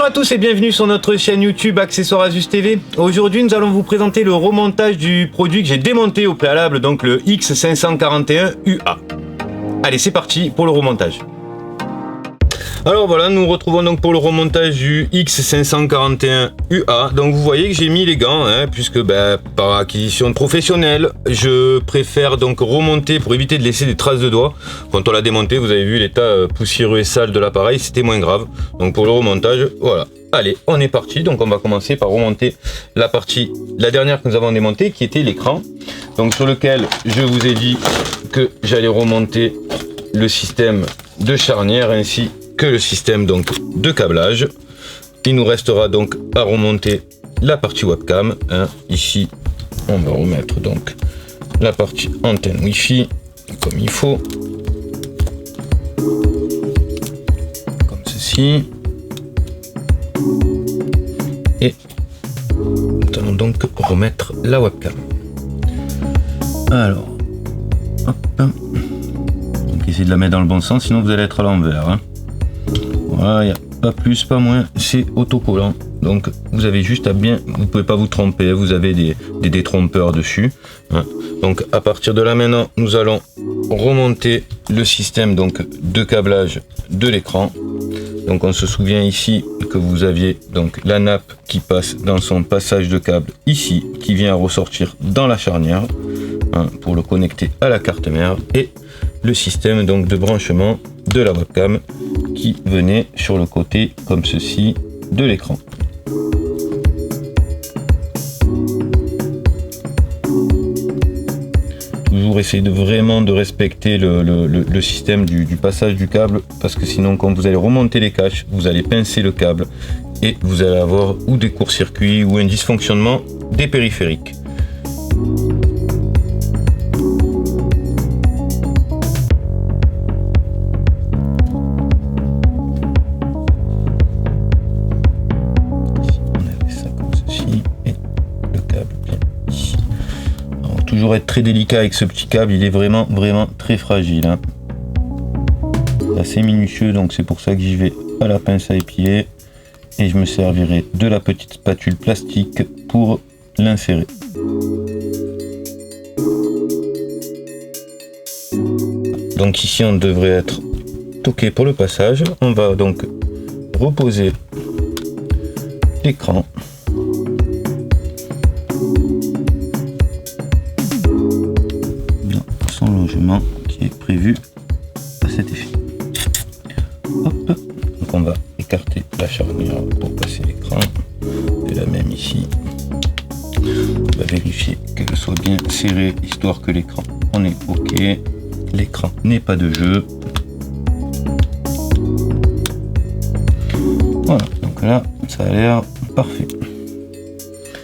Bonjour à tous et bienvenue sur notre chaîne YouTube Accessoires Asus TV. Aujourd'hui nous allons vous présenter le remontage du produit que j'ai démonté au préalable, donc le X541UA. Allez, c'est parti pour le remontage. Alors voilà, nous retrouvons donc pour le remontage du X541UA. Donc vous voyez que j'ai mis les gants, puisque par acquisition professionnelle, je préfère donc remonter pour éviter de laisser des traces de doigts. Quand on l'a démonté, vous avez vu l'état poussiéreux et sale de l'appareil, c'était moins grave. Donc pour le remontage, voilà. Allez, on est parti. Donc on va commencer par remonter la dernière que nous avons démontée, qui était l'écran. Donc sur lequel je vous ai dit que j'allais remonter le système de charnière ainsi que le système donc de câblage. Il nous restera donc à remonter la partie webcam. Ici, on va remettre donc la partie antenne Wi-Fi comme il faut, comme ceci. Et nous allons donc remettre la webcam. Alors, hop. Donc essayez de la mettre dans le bon sens, sinon vous allez être à l'envers. Voilà, il n'y a pas plus, pas moins, c'est autocollant. Donc vous avez juste à bien, vous ne pouvez pas vous tromper, vous avez des détrompeurs dessus. Donc à partir de là maintenant, nous allons remonter le système donc de câblage de l'écran. Donc on se souvient ici que vous aviez donc la nappe qui passe dans son passage de câble ici, qui vient ressortir dans la charnière pour le connecter à la carte mère, et le système donc de branchement de la webcam qui venait sur le côté comme ceci de l'écran. Toujours essayer de vraiment de respecter le système du passage du câble, parce que sinon quand vous allez remonter les caches, vous allez pincer le câble et vous allez avoir ou des courts-circuits ou un dysfonctionnement des périphériques. Toujours être très délicat avec ce petit câble, il est vraiment très fragile. C'est assez minutieux, donc c'est pour ça que j'y vais à la pince à épiler et je me servirai de la petite spatule plastique pour l'insérer. Donc ici on devrait être OK pour le passage. On va donc reposer l'écran. Logement qui est prévu à cet effet. Hop. Donc on va écarter la charnière pour passer l'écran. Et la même ici. On va vérifier qu'elle soit bien serrée, histoire que l'écran on est OK. L'écran n'est pas de jeu. Voilà, donc là ça a l'air parfait.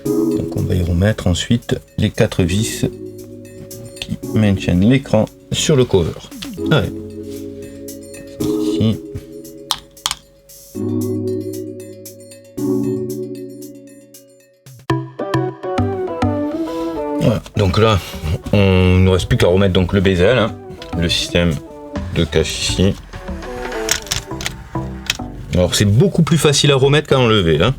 Donc on va y remettre ensuite les 4 vis qui maintiennent l'écran sur le cover. Allez. Ici. Voilà. Donc là, on ne reste plus qu'à remettre donc le bezel, le système de cache ici. Alors c'est beaucoup plus facile à remettre qu'à enlever là.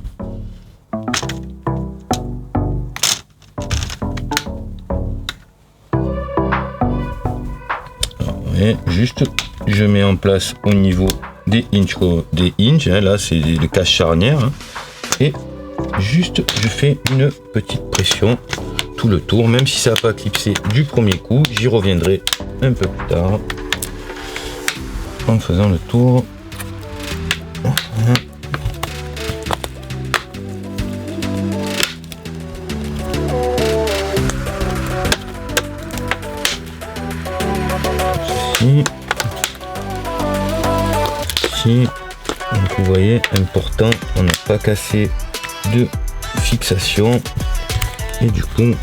Et juste je mets en place au niveau des hinges, là c'est le cache charnière, et juste je fais une petite pression tout le tour, même si ça n'a pas clipsé du premier coup, j'y reviendrai un peu plus tard en faisant le tour. Ici, donc vous voyez, important, on n'a pas cassé de fixation et du coup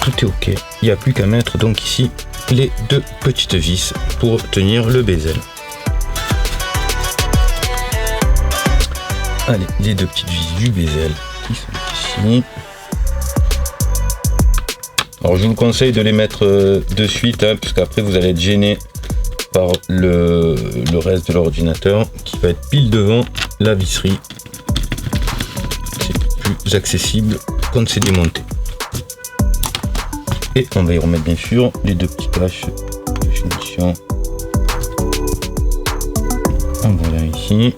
tout est OK. Il n'y a plus qu'à mettre donc ici les 2 petites vis pour tenir le bezel. Allez, les 2 petites vis du bezel qui sont ici. Alors je vous conseille de les mettre de suite, parce qu'après vous allez être gêné par le reste de l'ordinateur qui va être pile devant la visserie. accessible quand c'est démonté. Et on va y remettre bien sûr les deux petits caches de finition. En voilà ici.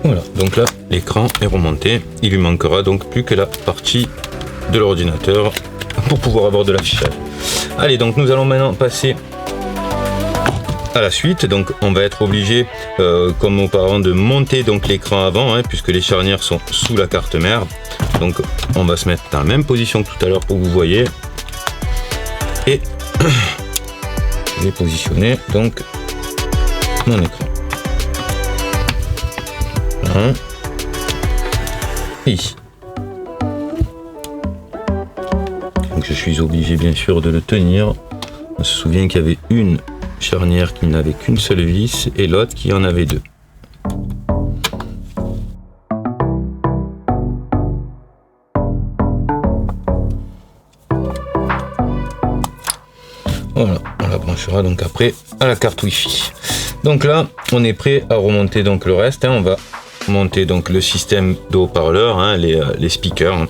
Voilà, donc là l'écran est remonté. Il lui manquera donc plus que la partie de l'ordinateur pour pouvoir avoir de l'affichage. Allez, donc nous allons maintenant passer à la suite. Donc on va être obligé comme auparavant de monter donc l'écran avant, hein, puisque les charnières sont sous la carte mère. Donc on va se mettre dans la même position que tout à l'heure pour que vous voyez, et je vais positionner donc mon écran. Voilà. Et ici. Donc je suis obligé bien sûr de le tenir. On se souvient qu'il y avait une charnière qui n'avait qu'une seule vis et l'autre qui en avait deux. Voilà, on la branchera donc après à la carte Wi-Fi. Donc là, on est prêt à remonter donc le reste, hein. On va monter donc le système de haut-parleurs, hein, les speakers. Hein.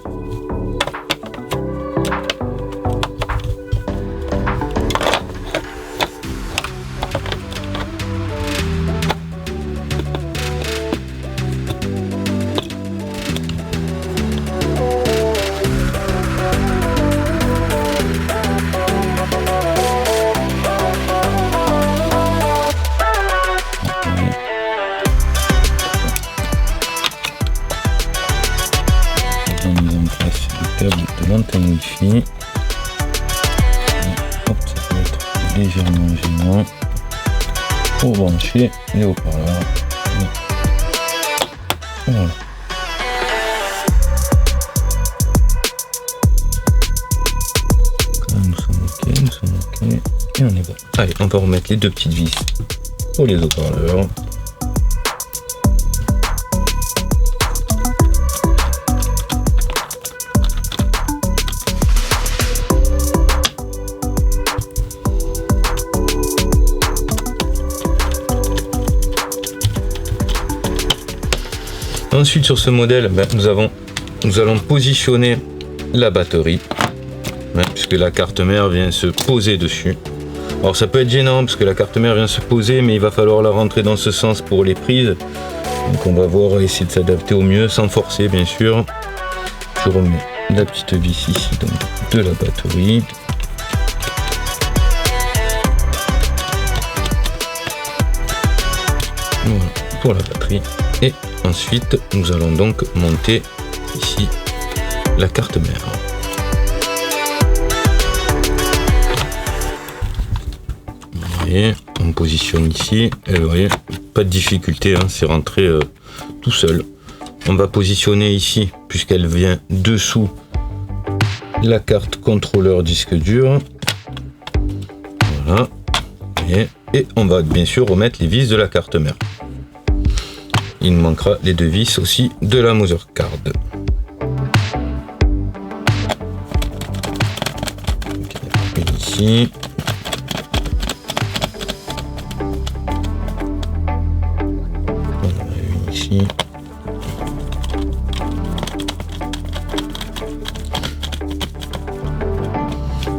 De l'antenne Wi-Fi. Hop, ça peut être légèrement gênant pour brancher les haut-parleurs. Voilà. Nous sommes ok, et on est bon. Allez, on va remettre les deux petites vis pour les haut-parleurs. Ensuite sur ce modèle, nous allons positionner la batterie, hein, puisque la carte mère vient se poser dessus. Alors ça peut être gênant parce que la carte mère vient se poser, mais il va falloir la rentrer dans ce sens pour les prises. Donc on va voir, essayer de s'adapter au mieux sans forcer bien sûr. Je remets la petite vis ici donc, de la batterie. Voilà pour la batterie. Et ensuite, nous allons donc monter ici la carte mère. Vous voyez, on positionne ici, et vous voyez, pas de difficulté, hein, c'est rentré tout seul. On va positionner ici, puisqu'elle vient dessous la carte contrôleur disque dur. Voilà, vous voyez, et on va bien sûr remettre les vis de la carte mère. Il nous manquera les deux vis aussi de la mother card. Okay. Ici. On en a une ici.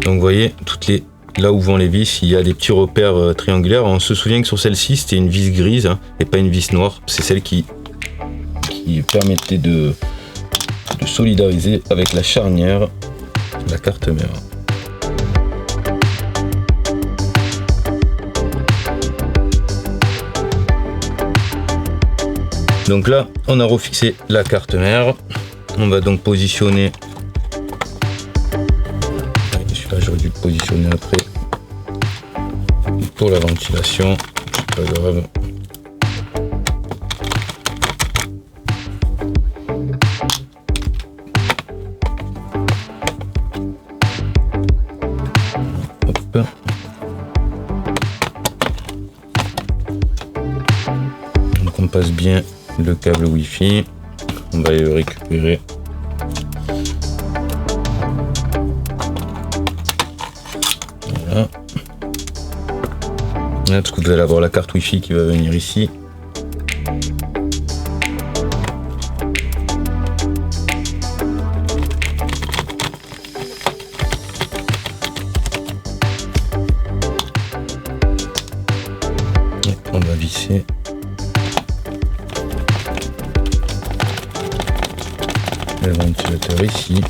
Donc vous voyez, là où vont les vis, il y a des petits repères triangulaires. On se souvient que sur celle-ci, c'était une vis grise, hein, et pas une vis noire. C'est celle qui permettait de solidariser avec la charnière de la carte mère. Donc là, on a refixé la carte mère. On va donc positionner. Celui-là, j'aurais dû le positionner après. Pour la ventilation, pas grave. Hop. Donc on passe bien le câble Wi-Fi. On va le récupérer. Voilà. Là, parce que vous allez avoir la carte Wi-Fi qui va venir ici. Et on va visser. Le ventilateur ici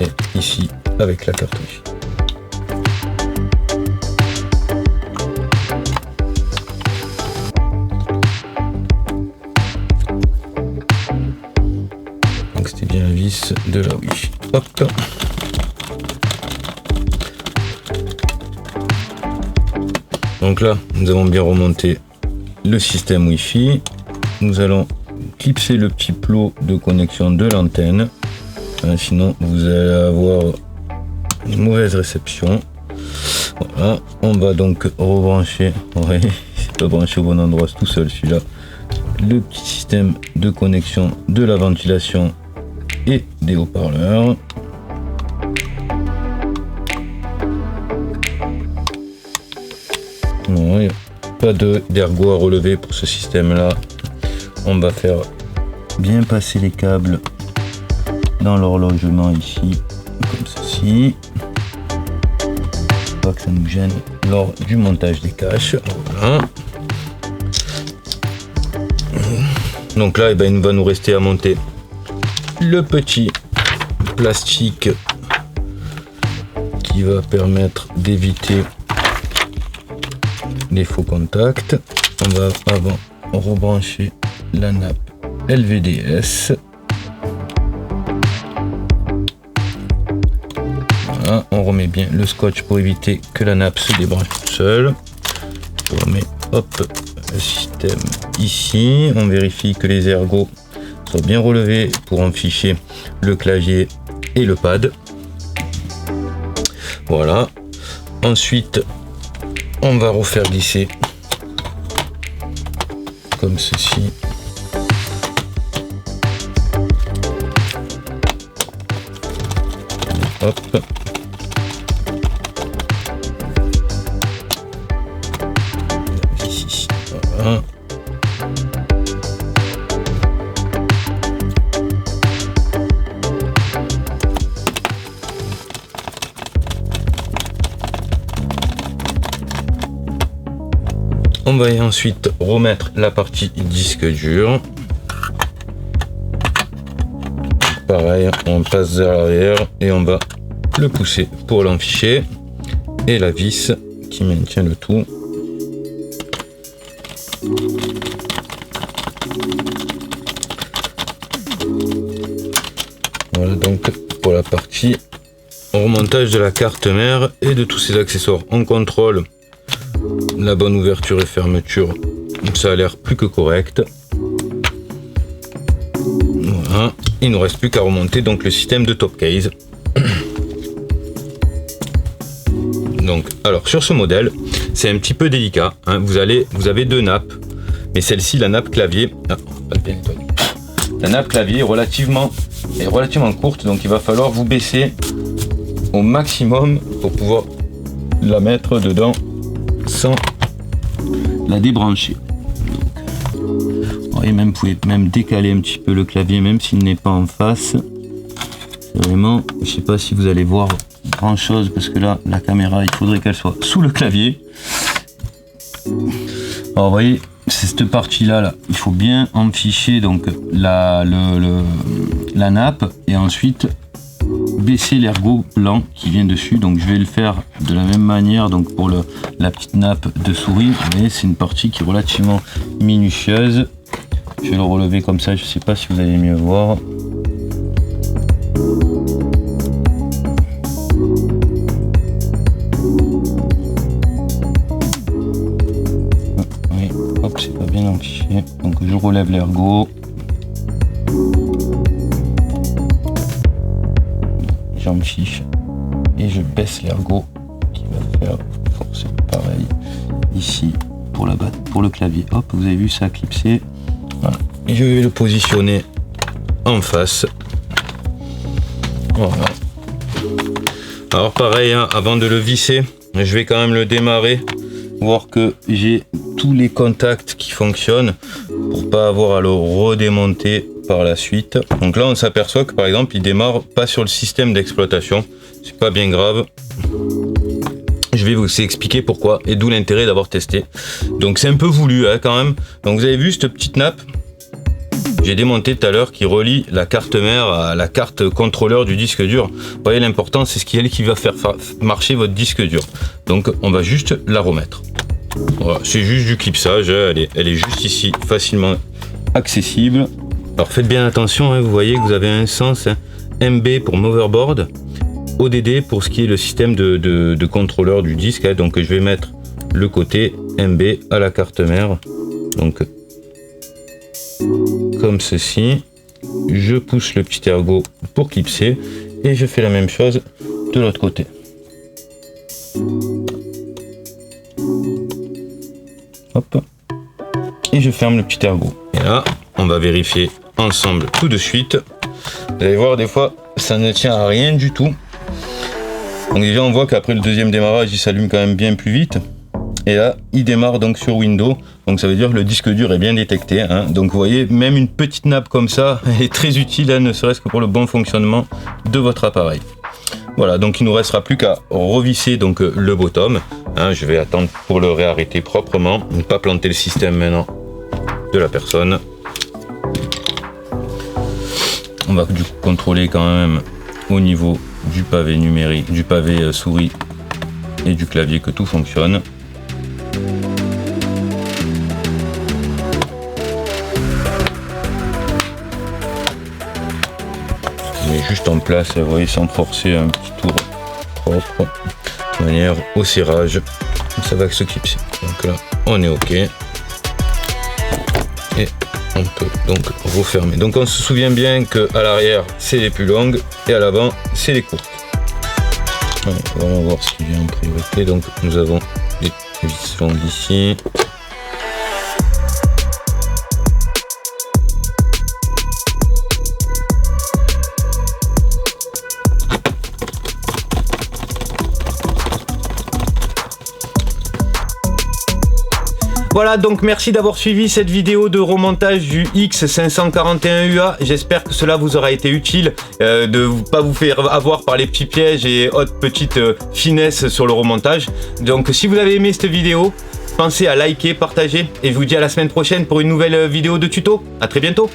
et ici avec la carte Wi-Fi. Donc c'était bien la vis de la Wi-Fi. Hop. Donc là, nous avons bien remonté le système Wi-Fi. Nous allons clipser le petit plot de connexion de l'antenne, sinon vous allez avoir une mauvaise réception. Voilà, on va donc rebrancher, ouais, c'est pas branché au bon endroit, c'est tout seul celui-là, le petit système de connexion de la ventilation et des haut-parleurs. Ouais, pas d'ergot à relever pour ce système là. On va faire bien passer les câbles dans l'horlogement ici, comme ceci. Pas que ça nous gêne lors du montage des caches. Voilà. Donc là, il va nous rester à monter le petit plastique qui va permettre d'éviter les faux contacts. On va avant rebrancher la nappe LVDS. Voilà, on remet bien le scotch pour éviter que la nappe se débranche toute seule. On remet hop le système ici. On vérifie que les ergots sont bien relevés pour en ficher le clavier et le pad. Voilà. Ensuite, on va refaire glisser comme ceci. Hop. Ici. Voilà. On va ensuite remettre la partie disque dur. Pareil, on passe vers l'arrière et on va le pousser pour l'enficher. Et la vis qui maintient le tout. Voilà donc pour la partie remontage de la carte mère et de tous ses accessoires. On contrôle la bonne ouverture et fermeture, ça a l'air plus que correct. Voilà. Il nous reste plus qu'à remonter donc le système de top case. Donc, alors sur ce modèle, c'est un petit peu délicat. Hein. Vous avez deux nappes, mais celle-ci, la nappe clavier, la nappe clavier est relativement courte, donc il va falloir vous baisser au maximum pour pouvoir la mettre dedans sans la débrancher. Donc, vous pouvez même décaler un petit peu le clavier même s'il n'est pas en face. C'est vraiment, je sais pas si vous allez voir grand chose parce que là la caméra il faudrait qu'elle soit sous le clavier. Alors vous voyez, c'est cette partie là, il faut bien enficher donc la nappe et ensuite baisser l'ergot blanc qui vient dessus. Donc je vais le faire de la même manière donc pour la petite nappe de souris, mais c'est une partie qui est relativement minutieuse. Je vais le relever comme ça, je sais pas si vous allez mieux voir. Oui, hop, c'est pas bien enfiché. Donc je relève l'ergot. J'enfiche et je baisse l'ergot qui va faire forcer pareil ici pour le clavier. Hop, vous avez vu ça a clipsé. Voilà. Et je vais le positionner en face. Voilà. Alors pareil, hein, avant de le visser, je vais quand même le démarrer voir que j'ai tous les contacts qui fonctionnent pour pas avoir à le redémonter par la suite. Donc là on s'aperçoit que par exemple il démarre pas sur le système d'exploitation, c'est pas bien grave. Je vais vous expliquer pourquoi et d'où l'intérêt d'avoir testé. Donc c'est un peu voulu hein, quand même. Donc vous avez vu cette petite nappe, j'ai démonté tout à l'heure, qui relie la carte mère à la carte contrôleur du disque dur. Vous voyez l'important, c'est elle qui va faire marcher votre disque dur. Donc on va juste la remettre. Voilà, c'est juste du clipsage, hein, elle est juste ici, facilement accessible. Alors faites bien attention, hein, vous voyez que vous avez un sens hein, MB pour motherboard, ODD pour ce qui est le système de contrôleur du disque. Hein, donc je vais mettre le côté MB à la carte mère. Donc comme ceci, je pousse le petit ergot pour clipser et je fais la même chose de l'autre côté. Hop. Et je ferme le petit ergot. Et là, on va vérifier ensemble tout de suite. Vous allez voir, des fois, ça ne tient à rien du tout. Donc déjà, on voit qu'après le deuxième démarrage, il s'allume quand même bien plus vite. Et là, il démarre donc sur Windows. Donc ça veut dire que le disque dur est bien détecté. Hein. Donc vous voyez, même une petite nappe comme ça est très utile, hein, ne serait-ce que pour le bon fonctionnement de votre appareil. Voilà, donc il ne nous restera plus qu'à revisser donc le bottom. Hein, je vais attendre pour le réarrêter proprement, ne pas planter le système maintenant de la personne. On va du coup contrôler quand même au niveau du pavé numérique, du pavé souris et du clavier que tout fonctionne. Juste en place, vous voyez, sans forcer, un petit tour propre, de manière au serrage, ça va se clipser. Donc là, on est OK. Et on peut donc refermer. Donc on se souvient bien que à l'arrière, c'est les plus longues et à l'avant, c'est les courtes. Allez, on va voir ce qui vient en priorité. Donc nous avons les vis longues ici. Voilà, donc merci d'avoir suivi cette vidéo de remontage du X541UA. J'espère que cela vous aura été utile, de ne pas vous faire avoir par les petits pièges et autres petites finesses sur le remontage. Donc si vous avez aimé cette vidéo, pensez à liker, partager et je vous dis à la semaine prochaine pour une nouvelle vidéo de tuto. À très bientôt.